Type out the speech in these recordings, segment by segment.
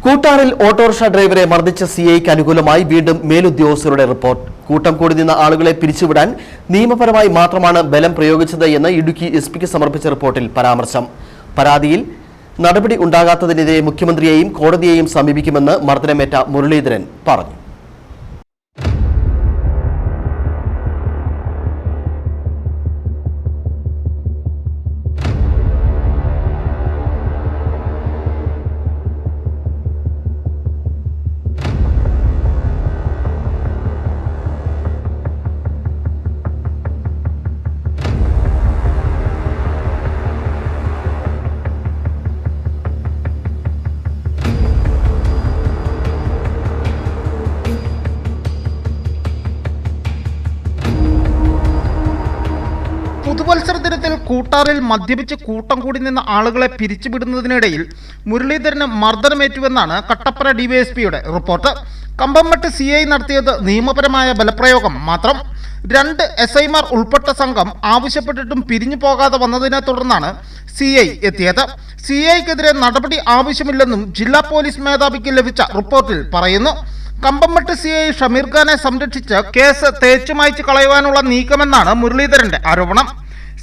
കൂട്ടാറിൽ autorickshaw ഡ്രൈവറെ മർദ്ദിച്ച സിഐക്ക് അനുകൂലമായി വീണ്ടും മേലുദ്യോഗസ്ഥരുടെ റിപ്പോർട്ട്. കൂട്ടം കൂടി നിന്ന ആളുകളെ പിരിച്ചുവിടാൻ നിയമപരമായി മാത്രമാണ് ബലം പ്രയോഗിച്ചത് എന്ന് ഇടുക്കി എസ്പിക്ക് സമർപ്പിച്ച റിപ്പോർട്ടിൽ പരാമർശം. പരാതിയിൽ നടപടി ഉണ്ടാകാത്തതിനെതിരെ മുഖ്യമന്ത്രിയെയും കോടതിയെയും സമീപിക്കുമെന്ന് മർദ്ദനമേറ്റ മുരളീധരൻ പറഞ്ഞു. പുതുവത്സര ദിനത്തിൽ കൂട്ടാറിൽ മദ്യപിച്ച് കൂട്ടം കൂടി നിന്ന ആളുകളെ പിരിച്ചുവിടുന്നതിനിടയിൽ മുരളീധരന് മർദ്ദനമേറ്റുവെന്നാണ് കട്ടപ്പന ഡിവൈഎസ്പിയുടെ റിപ്പോർട്ട്. കമ്പംമെട്ട് സിഐ നടത്തിയത് നിയമപരമായ ബലപ്രയോഗം മാത്രം. 2 SIമാർ ഉൾപ്പെട്ട സംഘം ആവശ്യപ്പെട്ടിട്ടും പിരിഞ്ഞു പോകാതെ വന്നതിനെ തുടർന്നാണ് സിഐ എത്തിയത്. സിഐക്കെതിരെ നടപടി ആവശ്യമില്ലെന്നും ജില്ലാ പോലീസ് മേധാവിക്ക് ലഭിച്ച റിപ്പോർട്ടിൽ പറയുന്നു. കമ്പംമെട്ട് സിഐ ഷമീർ ഖാനെ സംരക്ഷിച്ച് കേസ് തേച്ചുമായ്ച്ച് കളയുവാനുള്ള നീക്കമെന്നാണ് മുരളീധരന്റെ ആരോപണം.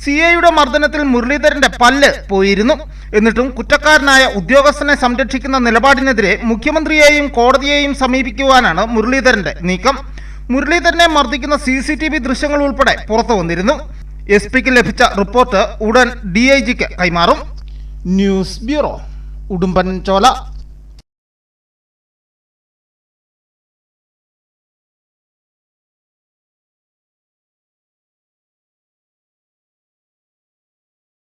സിഐയുടെ മർദ്ദനത്തിൽ മുരളീധരന്റെ പല്ല് പോയിരുന്നു. എന്നിട്ടും കുറ്റക്കാരനായ ഉദ്യോഗസ്ഥനെ സംരക്ഷിക്കുന്ന നിലപാടിനെതിരെ മുഖ്യമന്ത്രിയെയും കോടതിയെയും സമീപിക്കുവാനാണ് മുരളീധരന്റെ നീക്കം. മുരളീധരനെ മർദ്ദിക്കുന്ന CCTV ദൃശ്യങ്ങൾ ഉൾപ്പെടെ പുറത്തു വന്നിരുന്നു. എസ്പിക്ക് ലഭിച്ച റിപ്പോർട്ട് ഉടൻ DIGക്ക് കൈമാറും. News bureau, Udumbanchola.